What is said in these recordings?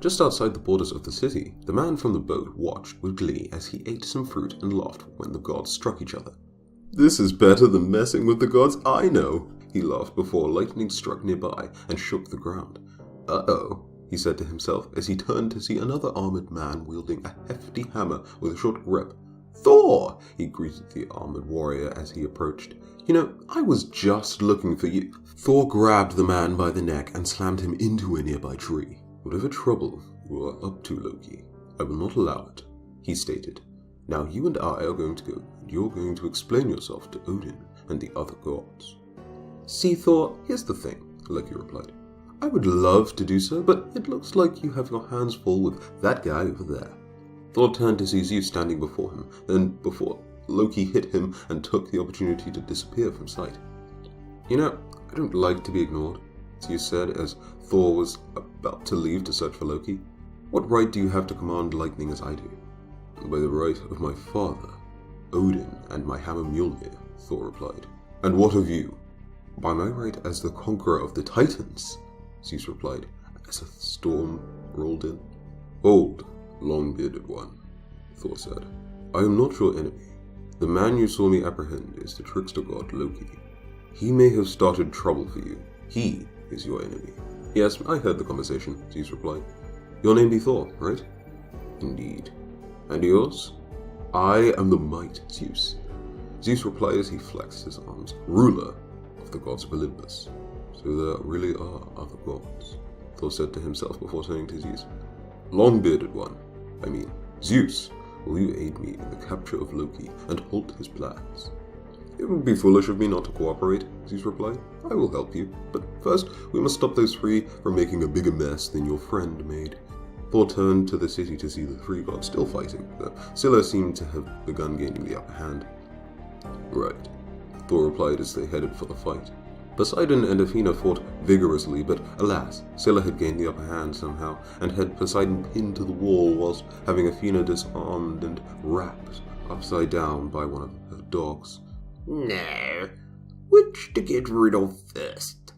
Just outside the borders of the city, the man from the boat watched with glee as he ate some fruit and laughed when the gods struck each other. "This is better than messing with the gods I know," he laughed before lightning struck nearby and shook the ground. "Uh-oh," he said to himself as he turned to see another armored man wielding a hefty hammer with a short grip. "Thor!" he greeted the armored warrior as he approached. "You know, I was just looking for you." Thor grabbed the man by the neck and slammed him into a nearby tree. "Whatever trouble you are up to, Loki, I will not allow it," he stated. "Now you and I are going to go, and you're going to explain yourself to Odin and the other gods." "See, Thor, here's the thing," Loki replied. "I would love to do so, but it looks like you have your hands full with that guy over there." Thor turned to see Zeus standing before him, then before Loki hit him and took the opportunity to disappear from sight. "You know, I don't like to be ignored," Zeus said as Thor was about to leave to search for Loki. "What right do you have to command lightning as I do?" "By the right of my father, Odin, and my hammer Mjolnir," Thor replied. "And what of you?" "By my right as the conqueror of the Titans," Zeus replied, as a storm rolled in. "Hold, long-bearded one," Thor said. "I am not your enemy. The man you saw me apprehend is the trickster god Loki. He may have started trouble for you. He is your enemy." "Yes, I heard the conversation," Zeus replied. "Your name be Thor, right?" "Indeed. And yours?" "I am the Might, Zeus," Zeus replied as he flexed his arms. "Ruler of the gods of Olympus." "So there really are other gods," Thor said to himself before turning to Zeus. "Long-bearded one, I mean, Zeus, will you aid me in the capture of Loki and halt his plans?" "It would be foolish of me not to cooperate," Zeus replied. "I will help you, but first we must stop those three from making a bigger mess than your friend made." Thor turned to the city to see the three gods still fighting, though Scylla seemed to have begun gaining the upper hand. "Right," Thor replied as they headed for the fight. Poseidon and Athena fought vigorously, but alas, Scylla had gained the upper hand somehow, and had Poseidon pinned to the wall whilst having Athena disarmed and wrapped upside down by one of her dogs. "Now, which to get rid of first?"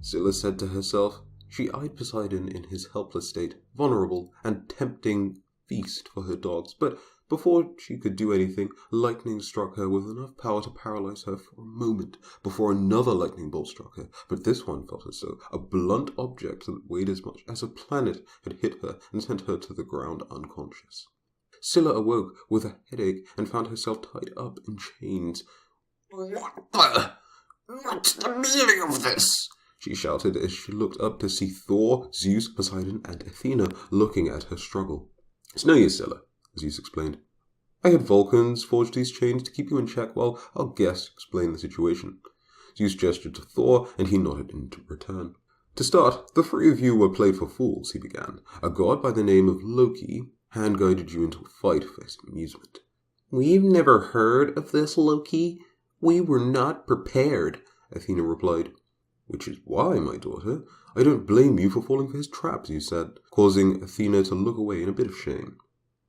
Scylla said to herself. She eyed Poseidon in his helpless state, vulnerable and tempting feast for her dogs, but before she could do anything, lightning struck her with enough power to paralyze her for a moment before another lightning bolt struck her, but this one felt as though a blunt object that weighed as much as a planet had hit her and sent her to the ground unconscious. Scylla awoke with a headache and found herself tied up in chains. What's the meaning of this?" she shouted as she looked up to see Thor, Zeus, Poseidon, and Athena looking at her struggle. "It's no use, Scylla," Zeus explained. "I had Vulcans forge these chains to keep you in check while our guest explained the situation." Zeus gestured to Thor, and he nodded in return. "To start, the three of you were played for fools," he began. "A god by the name of Loki hand-guided you into a fight for his amusement." "We've never heard of this Loki. We were not prepared," Athena replied. "Which is why, my daughter, I don't blame you for falling for his traps," you said, causing Athena to look away in a bit of shame.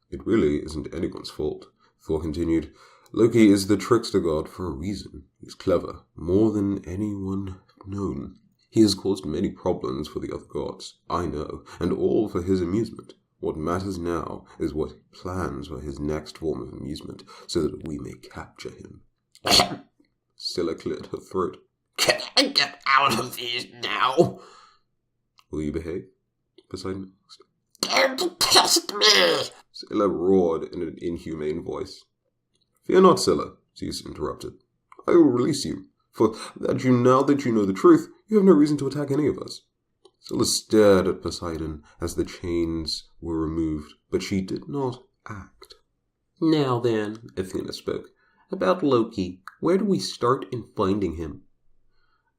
"It really isn't anyone's fault," Thor continued. "Loki is the trickster god for a reason. He's clever, more than anyone known. He has caused many problems for the other gods, I know, and all for his amusement. What matters now is what he plans for his next form of amusement, so that we may capture him." Scylla cleared her throat. "Can I get out of these now?" "Will you behave?" Poseidon asked. "Don't test me!" Scylla roared in an inhumane voice. "Fear not, Scylla," Zeus interrupted. "I will release you, for now that you know the truth, you have no reason to attack any of us." Scylla stared at Poseidon as the chains were removed, but she did not act. "Now then," Athena spoke, "about Loki, where do we start in finding him?"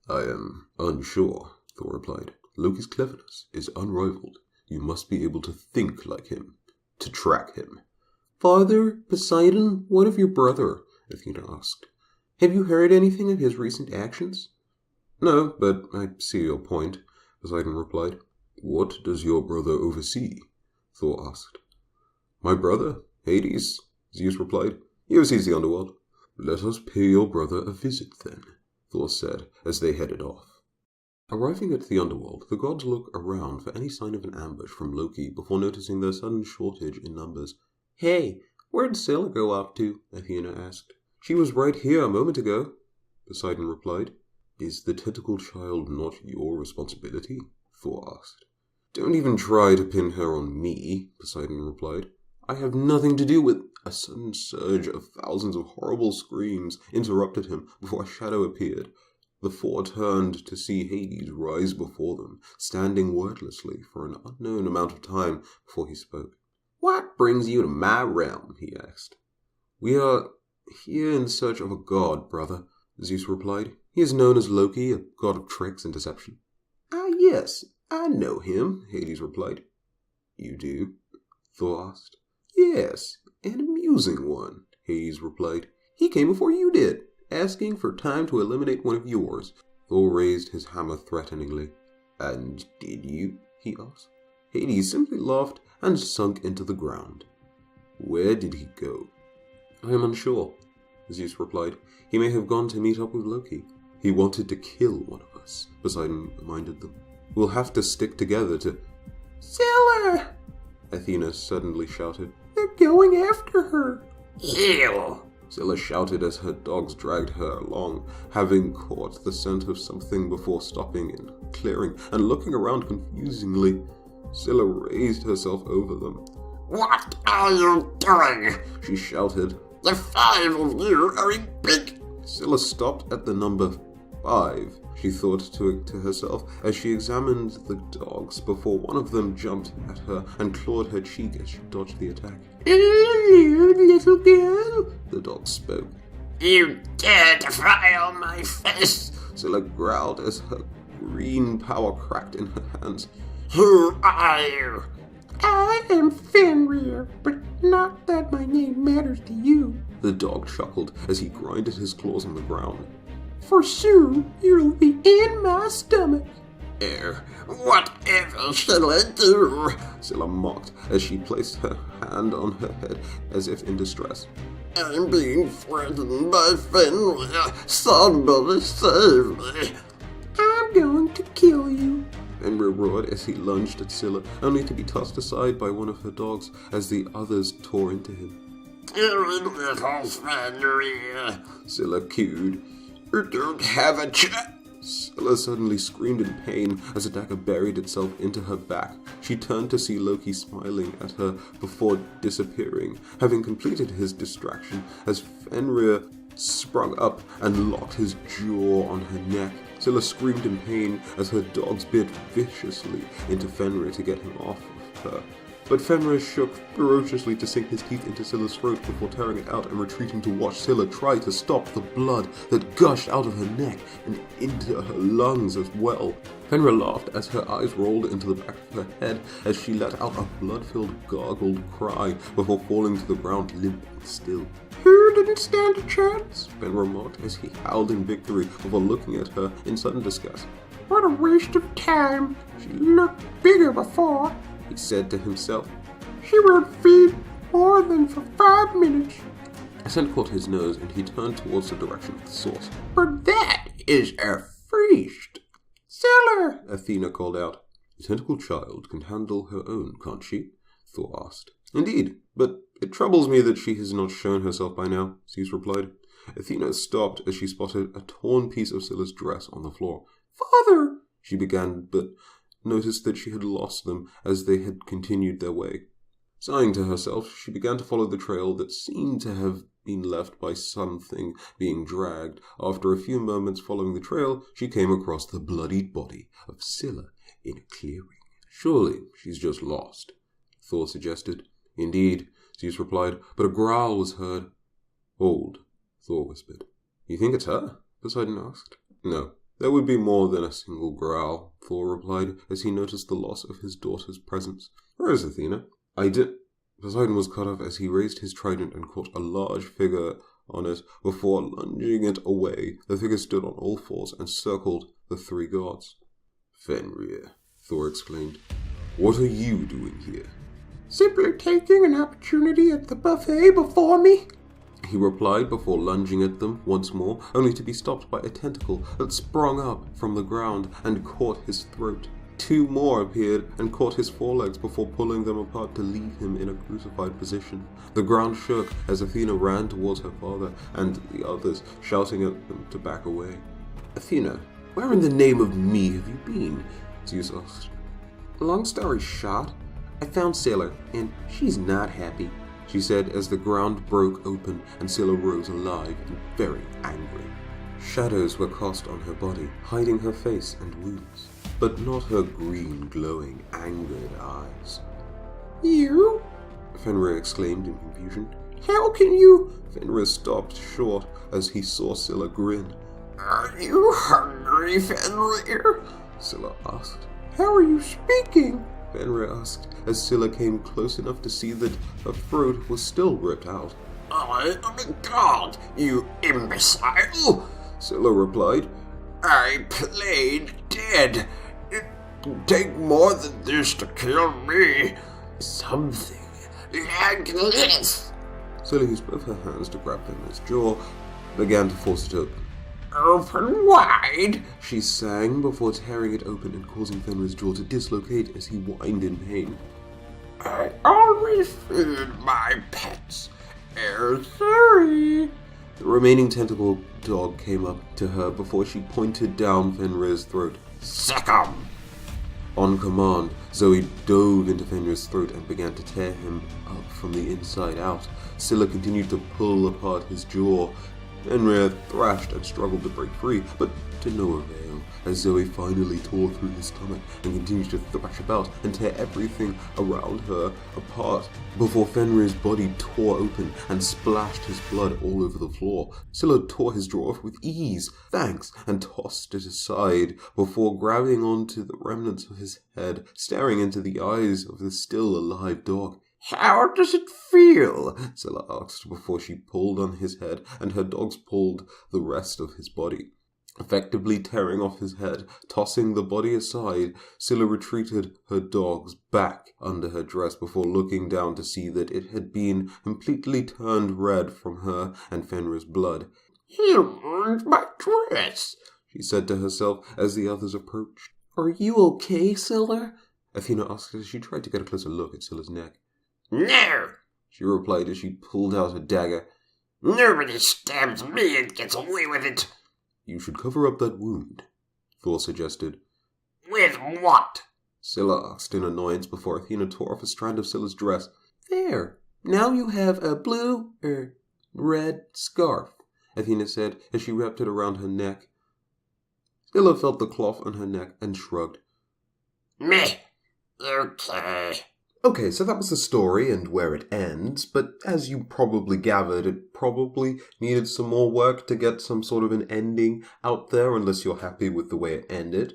"I am unsure," Thor replied. "Loki's cleverness is unrivaled. You must be able to think like him, to track him." "Father, Poseidon, what of your brother?" Athena asked. "Have you heard anything of his recent actions?" "No, but I see your point," Poseidon replied. "What does your brother oversee?" Thor asked. "My brother, Hades," Zeus replied. "He oversees the underworld." "Let us pay your brother a visit, then," Thor said as they headed off. Arriving at the underworld, the gods look around for any sign of an ambush from Loki before noticing their sudden shortage in numbers. Hey, where'd Scylla go up to? Athena asked. She was right here a moment ago, Poseidon replied. Is the tentacle child not your responsibility? Thor asked. Don't even try to pin her on me, Poseidon replied. I have nothing to do with... A sudden surge of thousands of horrible screams interrupted him before a shadow appeared. The four turned to see Hades rise before them, standing wordlessly for an unknown amount of time before he spoke. What brings you to my realm? He asked. We are here in search of a god, brother, Zeus replied. He is known as Loki, a god of tricks and deception. Ah, yes, I know him, Hades replied. You do? Thor asked. Yes, an amusing one, Hades replied. He came before you did, asking for time to eliminate one of yours. Thor raised his hammer threateningly. And did you? He asked. Hades simply laughed and sunk into the ground. Where did he go? I am unsure, Zeus replied. He may have gone to meet up with Loki. He wanted to kill one of us, Poseidon reminded them. We'll have to stick together to... Scylla! Athena suddenly shouted. They're going after her. Heal! Scylla shouted as her dogs dragged her along, having caught the scent of something before stopping in clearing and looking around confusingly. Scylla raised herself over them. What are you doing? She shouted. The 5 of you are in big... Scylla stopped at the number 5, she thought to herself as she examined the dogs before one of them jumped at her and clawed her cheek as she dodged the attack. Hello, little girl, the dog spoke. You dare defile my face, Scylla growled as her green power cracked in her hands. Who are you? I am Fenrir, but not that my name matters to you, the dog chuckled as he grinded his claws on the ground. For soon you'll be in my stomach. Whatever shall I do? Scylla mocked as she placed her hand on her head as if in distress. I'm being threatened by Fenrir. Somebody save me. I'm going to kill you. Fenrir roared as he lunged at Scylla, only to be tossed aside by one of her dogs as the others tore into him. You little Fenrir, Scylla cooed. You don't have a chance. Scylla suddenly screamed in pain as a dagger buried itself into her back. She turned to see Loki smiling at her before disappearing, having completed his distraction as Fenrir sprung up and locked his jaw on her neck. Scylla screamed in pain as her dogs bit viciously into Fenrir to get him off of her. But Fenrir shook ferociously to sink his teeth into Scylla's throat before tearing it out and retreating to watch Scylla try to stop the blood that gushed out of her neck and into her lungs as well. Fenrir laughed as her eyes rolled into the back of her head as she let out a blood-filled gargled cry before falling to the ground limp and still. Who didn't stand a chance? Fenrir mocked as he howled in victory before looking at her in sudden disgust. What a waste of time. She looked bigger before, he said to himself. She won't feed more than for 5 minutes. A scent caught his nose and he turned towards the direction of the source. But that is a feast. Scylla, Athena called out. The tentacle child can handle her own, can't she? Thor asked. Indeed, but it troubles me that she has not shown herself by now, Zeus replied. Athena stopped as she spotted a torn piece of Scylla's dress on the floor. Father, she began, but noticed that she had lost them as they had continued their way. Sighing to herself, she began to follow the trail that seemed to have been left by something being dragged. After a few moments following the trail, she came across the bloodied body of Scylla in a clearing. Surely she's just lost, Thor suggested. Indeed, Zeus replied, but a growl was heard. Hold, Thor whispered. You think it's her? Poseidon asked. No. There would be more than a single growl, Thor replied, as he noticed the loss of his daughter's presence. Where is Athena? Poseidon was cut off as he raised his trident and caught a large figure on it before lunging it away. The figure stood on all fours and circled the 3 gods. Fenrir, Thor exclaimed. What are you doing here? Simply taking an opportunity at the buffet before me. he replied before lunging at them once more, only to be stopped by a tentacle that sprung up from the ground and caught his throat. 2 more appeared and caught his forelegs before pulling them apart to leave him in a crucified position. The ground shook as Athena ran towards her father and the others, shouting at them to back away. "Athena, where in the name of me have you been?" Zeus asked. "Long story short, I found Scylla, and she's not happy," she said as the ground broke open and Scylla rose alive and very angry. Shadows were cast on her body, hiding her face and wounds, but not her green, glowing, angered eyes. "You?" Fenrir exclaimed in confusion. "How can you?" Fenrir stopped short as he saw Scylla grin. Are you hungry, Fenrir? Scylla asked. How are you speaking? Fenrir asked as Scylla came close enough to see that her throat was still ripped out. I am a god, you imbecile! Scylla replied. I played dead. It can take more than this to kill me. Something like this. Scylla used both her hands to grab Fenrir's jaw, began to force it open. Open wide, she sang before tearing it open and causing Fenrir's jaw to dislocate as he whined in pain. I always feed my pets. Sorry. The remaining tentacle dog came up to her before she pointed down Fenrir's throat. Succumb! On command, Zoe dove into Fenrir's throat and began to tear him up from the inside out. Scylla continued to pull apart his jaw. Fenrir thrashed and struggled to break free, but to no avail, as Zoe finally tore through his stomach and continued to thrash about and tear everything around her apart before Fenrir's body tore open and splashed his blood all over the floor. Scylla tore his jaw off with ease, thanks, and tossed it aside before grabbing onto the remnants of his head, staring into the eyes of the still alive dog. How does it feel? Scylla asked before she pulled on his head and her dogs pulled the rest of his body. Effectively tearing off his head, tossing the body aside, Scylla retreated her dogs back under her dress before looking down to see that it had been completely turned red from her and Fenrir's blood. You ruined my dress, she said to herself as the others approached. Are you okay, Scylla? Athena asked as she tried to get a closer look at Scylla's neck. No, she replied as she pulled out a dagger. Nobody stabs me and gets away with it. You should cover up that wound, Thor suggested. With what? Scylla asked in annoyance before Athena tore off a strand of Scylla's dress. There, now you have a blue, red scarf, Athena said as she wrapped it around her neck. Scylla felt the cloth on her neck and shrugged. Meh, okay. Okay, so that was the story and where it ends, but as you probably gathered, it probably needed some more work to get some sort of an ending out there, unless you're happy with the way it ended.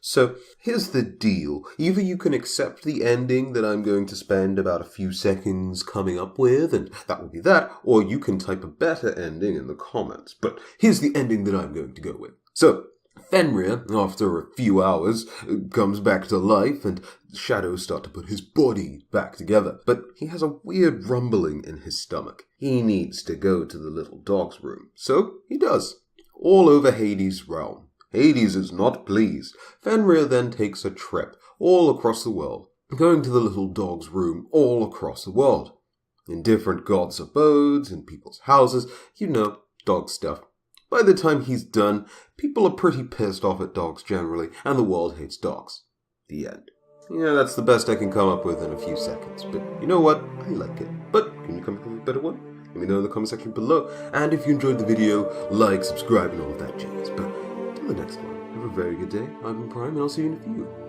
So here's the deal. Either you can accept the ending that I'm going to spend about a few seconds coming up with, and that will be that, or you can type a better ending in the comments. But here's the ending that I'm going to go with. So, Fenrir, after a few hours, comes back to life and shadows start to put his body back together. But he has a weird rumbling in his stomach. He needs to go to the little dog's room. So he does, all over Hades' realm. Hades is not pleased. Fenrir then takes a trip all across the world, going to the little dog's room all across the world. In different gods' abodes, in people's houses, dog stuff. By the time he's done, people are pretty pissed off at dogs generally, and the world hates dogs. The end. Yeah, that's the best I can come up with in a few seconds, but you know what? I like it. But can you come up with a better one? Let me know in the comment section below, and if you enjoyed the video, like, subscribe, and all of that jazz. But until the next one, have a very good day. I've been Prime, and I'll see you in a few.